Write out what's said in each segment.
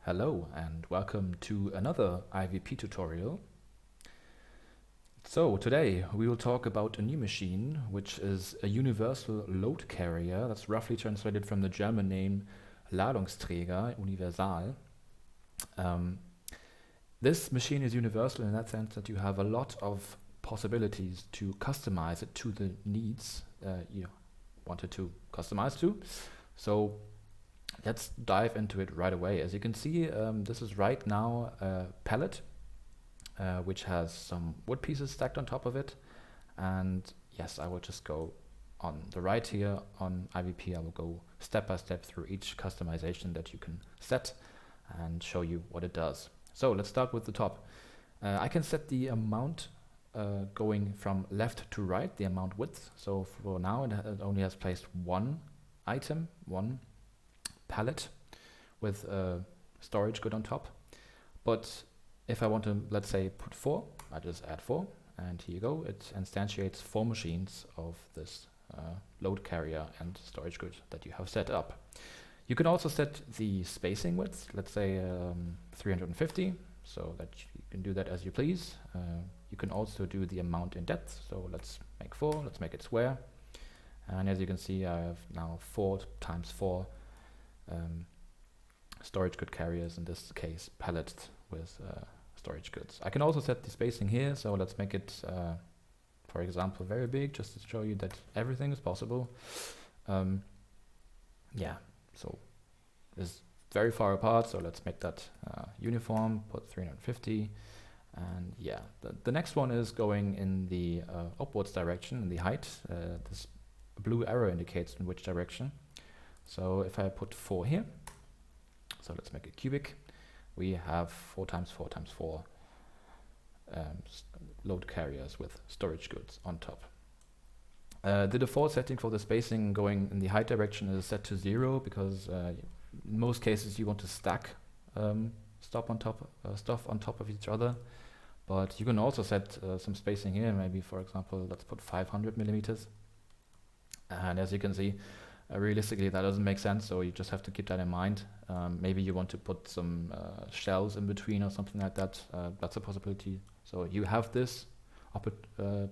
Hello and welcome to another iVP tutorial. So today we will talk about a new machine which is a universal load carrier. That's roughly translated from the German name Ladungsträger, universal. This machine is universal in that sense that you have a lot of possibilities to customize it to the needs you wanted to customize to. So let's dive into it right away. As you can see, this is right now a pallet which has some wood pieces stacked on top of it. And yes, I will just go on the right here on iVP. I will go step by step through each customization that you can set and show you what it does. So let's start with the top. I can set the amount going from left to right, the amount width. So for now it only has placed one item, one pallet with a storage good on top. But if I want to, let's say, put 4, I just add 4, and here you go. It instantiates 4 machines of this load carrier and storage good that you have set up. You can also set the spacing width, let's say 350, so that you can do that as you please. You can also do the amount in depth, so let's make 4, let's make it square. And as you can see, I have now 4 times 4 storage good carriers, in this case pallets with storage goods. I can also set the spacing here, so let's make it for example very big, just to show you that everything is possible. Yeah, so it's very far apart, so let's make that uniform, put 350. And yeah, the next one is going in the upwards direction, in the height. This blue arrow indicates in which direction. So if I put 4 here, so let's make it cubic, we have 4 times 4 times 4 load carriers with storage goods on top. The default setting for the spacing going in the height direction is set to 0 because in most cases you want to stack stuff on top of each other. But you can also set some spacing here, maybe for example, let's put 500 millimeters. And as you can see, realistically that doesn't make sense, so you just have to keep that in mind. Maybe you want to put some shells in between or something like that. That's a possibility. So you have this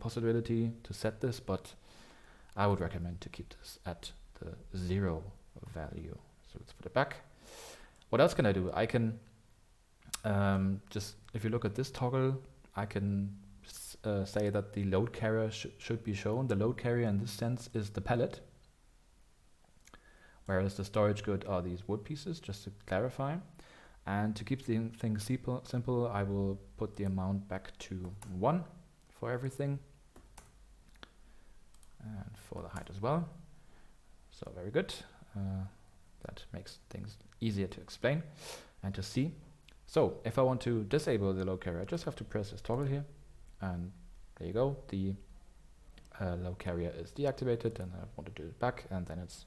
possibility to set this, but I would recommend to keep this at the 0 value. So let's put it back. What else can I do? I can just, if you look at this toggle, I can say that the load carrier should be shown. The load carrier in this sense is the pallet, whereas the storage good are these wood pieces, just to clarify. And to keep the thing simple, I will put the amount back to 1 for everything, and for the height as well. So very good. That makes things easier to explain and to see. So if I want to disable the load carrier, I just have to press this toggle here, and there you go. The load carrier is deactivated, and I want to do it back, and then it's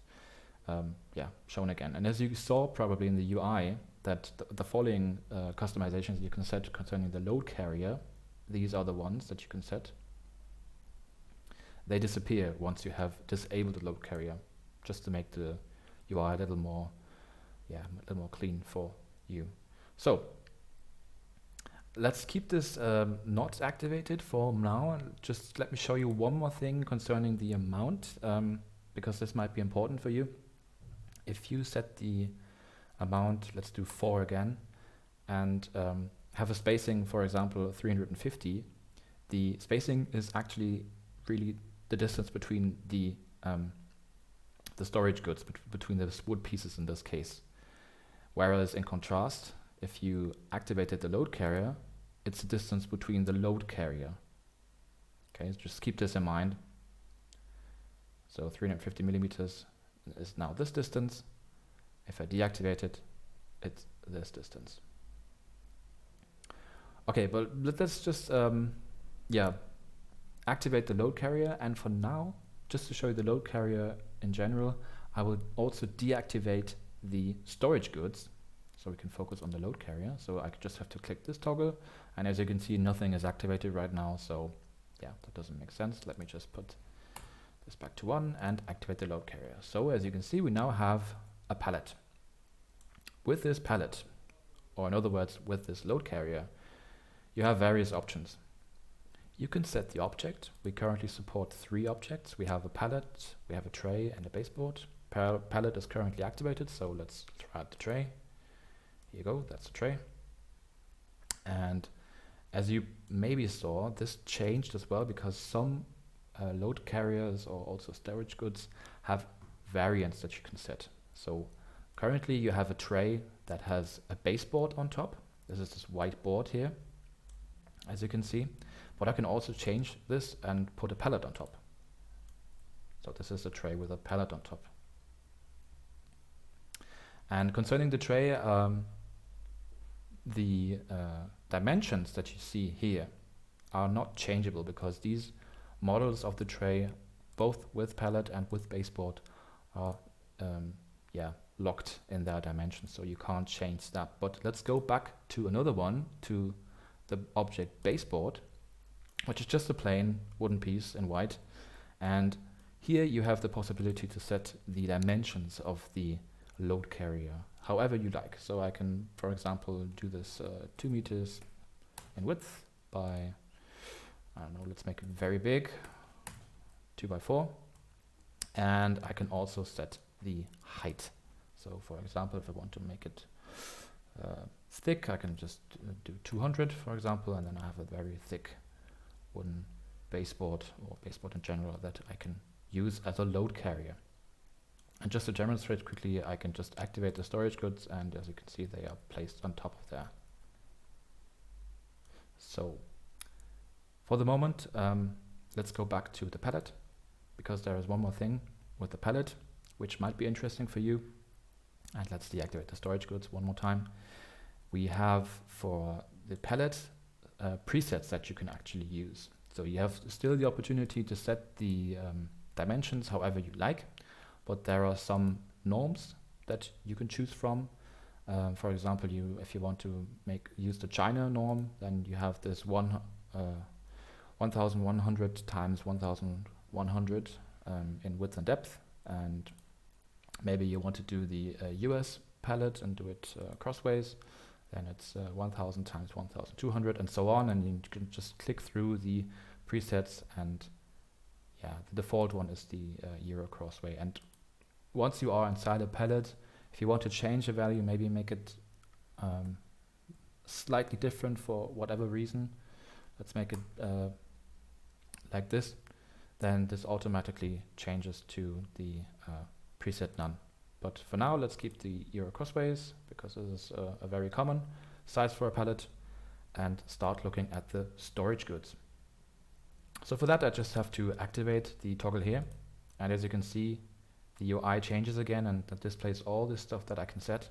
shown again. And as you saw probably in the UI, that the following customizations you can set concerning the load carrier, these are the ones that you can set. They disappear once you have disabled the load carrier, just to make the UI a little more clean for you. So let's keep this not activated for now, and just let me show you one more thing concerning the amount, because this might be important for you. If you set the amount, let's do 4 again, and have a spacing, for example, 350, the spacing is actually really the distance between the storage goods, between the wood pieces in this case. Whereas in contrast, if you activated the load carrier, it's the distance between the load carrier. Okay, so just keep this in mind. So 350 millimeters is now this distance. If I deactivate it, it's this distance. Okay, but let's just activate the load carrier, and for now, just to show you the load carrier in general, I will also deactivate the storage goods so we can focus on the load carrier. So I just have to click this toggle, and as you can see, nothing is activated right now, so yeah, that doesn't make sense. Let me just put this back to 1 and activate the load carrier. So as you can see, we now have a pallet. With this pallet, or in other words, with this load carrier, you have various options. You can set the object. We currently support 3 objects. We have a pallet, we have a tray, and a baseboard. Pallet is currently activated, so let's try out the tray. Here you go, that's the tray. And as you maybe saw, this changed as well because some load carriers or also storage goods have variants that you can set. So currently you have a tray that has a baseboard on top. This is this white board here, as you can see. But I can also change this and put a pallet on top. So this is a tray with a pallet on top. And concerning the tray, the dimensions that you see here are not changeable because these models of the tray, both with pallet and with baseboard, are locked in their dimensions, so you can't change that. But let's go back to another one, to the object baseboard, which is just a plain wooden piece in white. And here you have the possibility to set the dimensions of the load carrier however you like. So I can, for example, do this 2 meters in width by, I don't know, let's make it very big, 2 by 4. And I can also set the height. So for example, if I want to make it thick, I can just do 200, for example, and then I have a very thick wooden baseboard, or baseboard in general, that I can use as a load carrier. And just to demonstrate quickly, I can just activate the storage goods, and as you can see, they are placed on top of there. So for the moment, let's go back to the pallet, because there is one more thing with the pallet which might be interesting for you. And let's deactivate the storage goods one more time. We have for the pallet presets that you can actually use. So you have still the opportunity to set the dimensions however you like, but there are some norms that you can choose from. For example, if you want to use the China norm, then you have this 1100 times 1100 in width and depth, and maybe you want to do the US palette and do it crossways, then it's 1000 times 1200 and so on, and you can just click through the presets, and yeah, the default one is the Euro crossway. And once you are inside a palette, if you want to change a value, maybe make it slightly different for whatever reason, let's make it like this, then this automatically changes to the preset none. But for now, let's keep the Euro crossways, because this is a very common size for a pallet, and start looking at the storage goods. So for that, I just have to activate the toggle here, and as you can see, the UI changes again, and that displays all this stuff that I can set.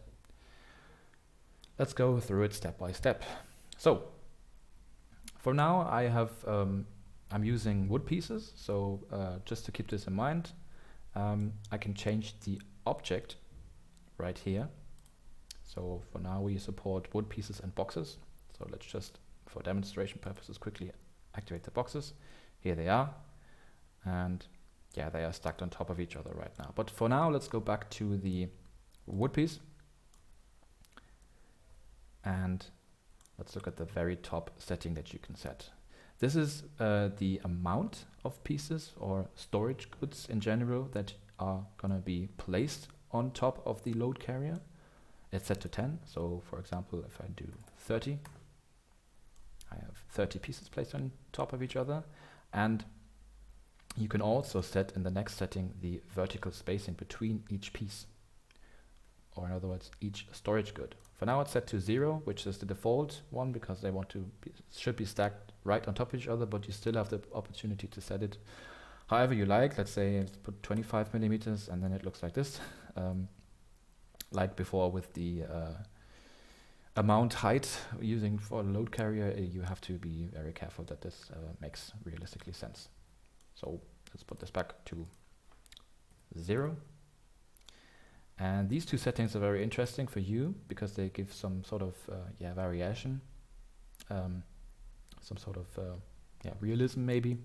Let's go through it step by step. So for now, I have I'm using wood pieces, so just to keep this in mind, I can change the object right here. So for now we support wood pieces and boxes. So let's just, for demonstration purposes, quickly activate the boxes. Here they are, and yeah, they are stacked on top of each other right now. But for now, let's go back to the wood piece, and let's look at the very top setting that you can set. This is the amount of pieces or storage goods in general that are going to be placed on top of the load carrier. It's set to 10. So for example, if I do 30, I have 30 pieces placed on top of each other. And you can also set in the next setting the vertical spacing between each piece, or in other words, each storage good. For now it's set to 0, which is the default one, because they should be stacked right on top of each other, but you still have the opportunity to set it however you like. Let's say let's put 25 millimeters, and then it looks like this. Like before with the amount height using for a load carrier, you have to be very careful that this makes realistically sense. So let's put this back to 0. And these two settings are very interesting for you because they give some sort of variation, some sort of realism maybe.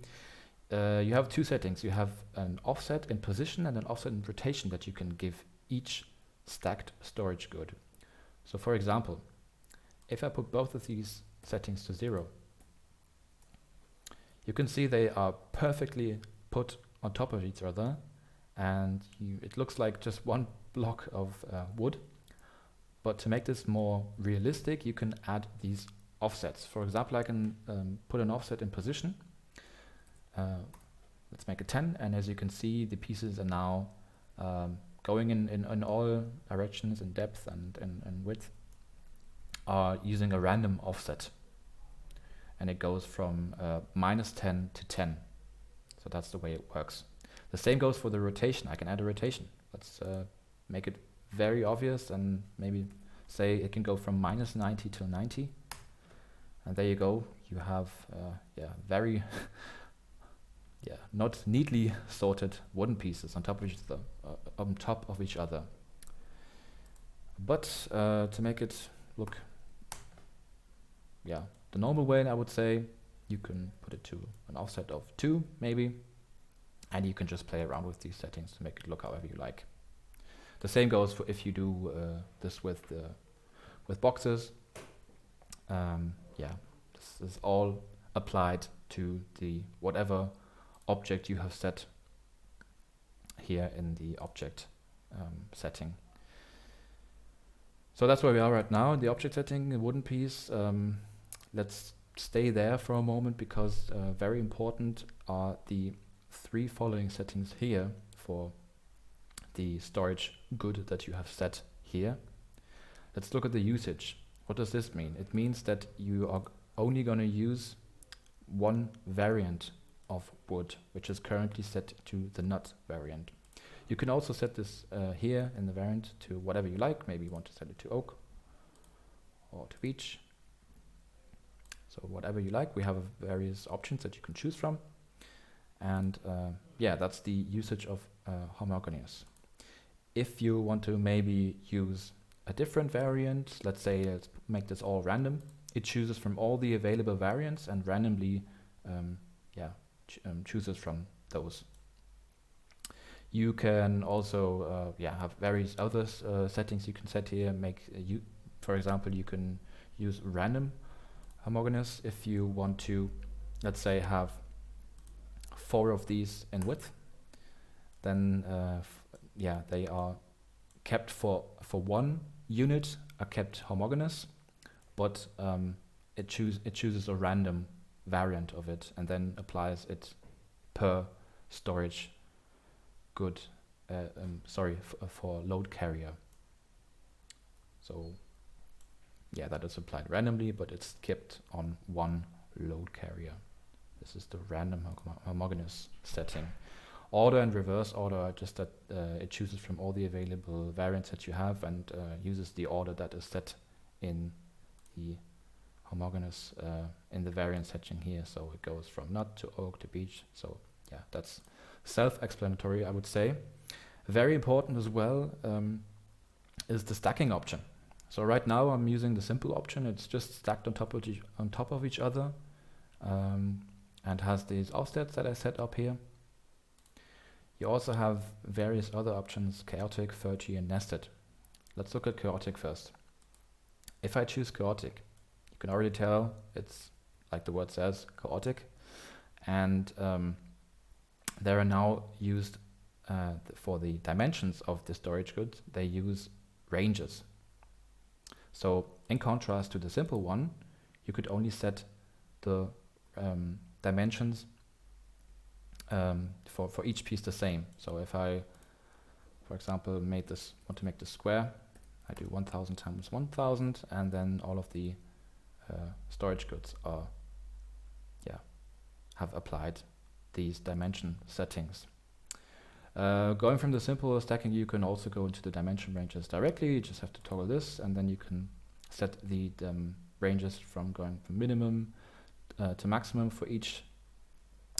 You have two settings. You have an offset in position and an offset in rotation that you can give each stacked storage good. So for example, if I put both of these settings to 0, you can see they are perfectly put on top of each other, and it looks like just one block of wood. But to make this more realistic, you can add these offsets. For example, I can put an offset in position. Let's make it 10, and as you can see, the pieces are now going in all directions in depth and width, are using a random offset. And it goes from -10 to 10. So that's the way it works. The same goes for the rotation. I can add a rotation. Let's make it very obvious and maybe say it can go from -90 to 90. And there you go. You have very not neatly sorted wooden pieces on top of each other. But to make it look the normal way, I would say you can put it to an offset of 2 maybe, and you can just play around with these settings to make it look however you like. The same goes for if you do this with boxes. This is all applied to the whatever object you have set here in the object setting. So that's where we are right now, the object setting, the wooden piece. Let's stay there for a moment, because very important are the 3 following settings here for the storage good that you have set here. Let's look at the usage. What does this mean? It means that you are only going to use one variant of wood, which is currently set to the nut variant. You can also set this here in the variant to whatever you like. Maybe you want to set it to oak or to beech. So whatever you like, we have various options that you can choose from. And that's the usage of homogeneous. If you want to maybe use a different variant, let's say let's make this all random, it chooses from all the available variants and randomly chooses from those. You can also have various other settings you can set here. For example, you can use random homogeneous if you want to, let's say, have 4 of these in width. Then they are kept for 1 unit, are kept homogeneous, but it chooses a random variant of it and then applies it per storage good, for load carrier. So that is applied randomly, but it's kept on 1 load carrier. This is the random homogeneous setting. Order and reverse order are just that it chooses from all the available variants that you have and uses the order that is set in the homogeneous in the variant setting here. So it goes from nut to oak to beech. So that's self-explanatory, I would say. Very important as well is the stacking option. So right now I'm using the simple option. It's just stacked on top of each other, and has these offsets that I set up here. You also have various other options: chaotic, 30, and nested. Let's look at chaotic first. If I choose chaotic, you can already tell it's, like the word says, chaotic, and there are now used for the dimensions of the storage goods, they use ranges. So in contrast to the simple one, you could only set the dimensions for each piece the same. So if I, for example, want to make this square, I do 1000 times 1000, and then all of the storage goods are have applied these dimension settings. Going from the simple stacking, you can also go into the dimension ranges directly. You just have to toggle this, and then you can set the ranges from going from minimum to maximum for each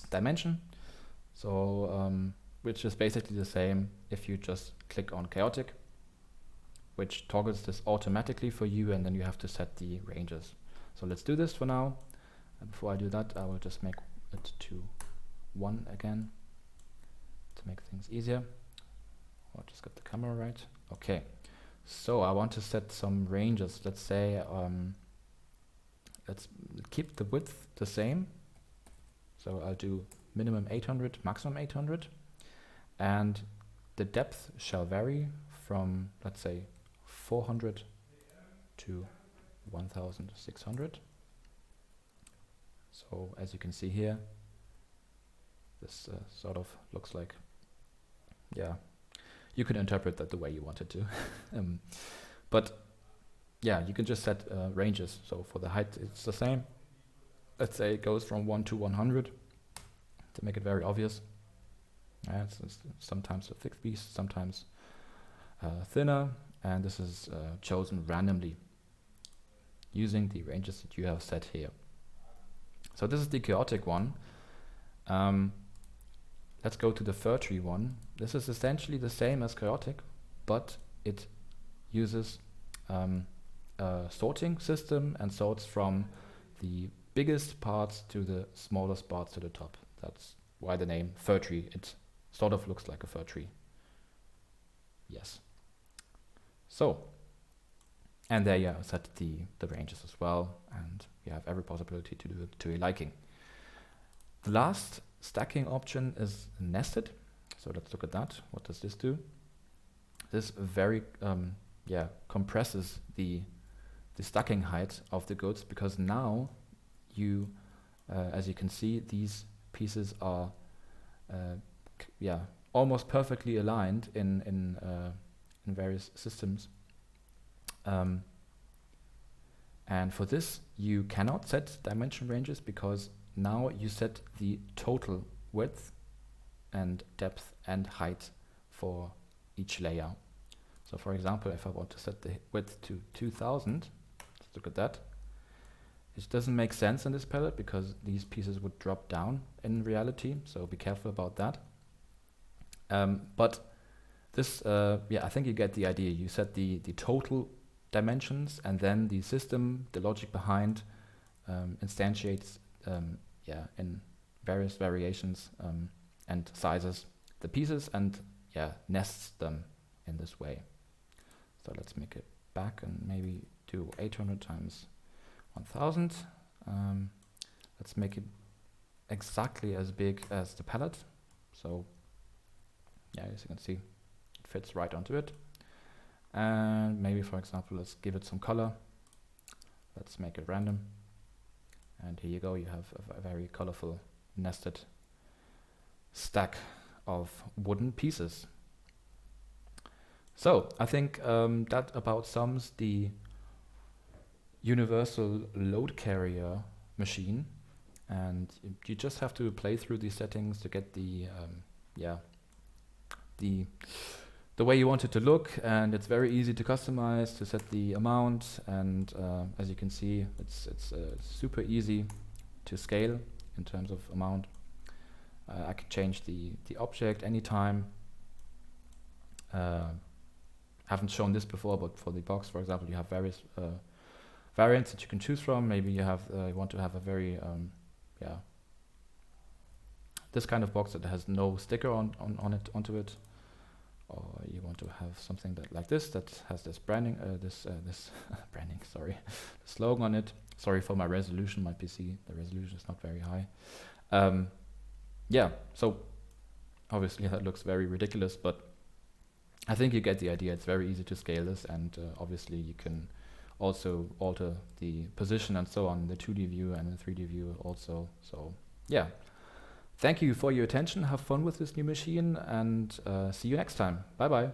dimension. So which is basically the same if you just click on chaotic, which toggles this automatically for you, and then you have to set the ranges. So let's do this for now. And before I do that, I will just make it to 1 again to make things easier. I'll just get the camera right. Okay, so I want to set some ranges. Let's say let's keep the width the same. So I'll do minimum 800, maximum 800. And the depth shall vary from, let's say, 400 to 1600. So as you can see here, this sort of looks like, yeah, you can interpret that the way you want it to. But yeah, you can just set ranges. So for the height, it's the same. Let's say it goes from 1 to 100 to make it very obvious. It's sometimes a thick piece, sometimes thinner, and this is chosen randomly using the ranges that you have set here. So this is the chaotic one. Let's go to the fir tree one. This is essentially the same as chaotic, but it uses a sorting system and sorts from the biggest parts to the smallest parts to the top. That's why the name fir tree. It sort of looks like a fir tree. Yes. So, and there you set the ranges as well, and you have every possibility to do it to your liking. The last stacking option is nested. So let's look at that. What does this do? This very compresses the stacking height of the goods, because now you, as you can see, these pieces are almost perfectly aligned in various systems. And for this, you cannot set dimension ranges, because now you set the total width and depth and height for each layer. So for example, if I want to set the width to 2000, let's look at that. It doesn't make sense in this palette because these pieces would drop down in reality, so be careful about that. But this, I think you get the idea. You set the total dimensions, and then the system, the logic behind, instantiates in various variations and sizes the pieces, and nests them in this way. So let's make it back and maybe do 800 times 1000. Let's make it exactly as big as the palette. So as you can see, it fits right onto it. And maybe, for example, let's give it some color. Let's make it random. And here you go, you have a very colorful nested stack of wooden pieces. So I think that about sums the universal load carrier machine, and you just have to play through these settings to get the way you want it to look, and it's very easy to customize, to set the amount, and as you can see, it's super easy to scale in terms of amount. I can change the object anytime. Haven't shown this before, but for the box, for example, you have various variants that you can choose from. Maybe you have you want to have a very this kind of box that has no sticker onto it, or you want to have something that like this that has this branding, this branding, sorry, the slogan on it. Sorry for my resolution, my PC, the resolution is not very high. So obviously that looks very ridiculous, but I think you get the idea. It's very easy to scale this, and obviously you can also alter the position and so on, the 2D view and the 3D view also. So thank you for your attention. Have fun with this new machine, and see you next time. Bye bye.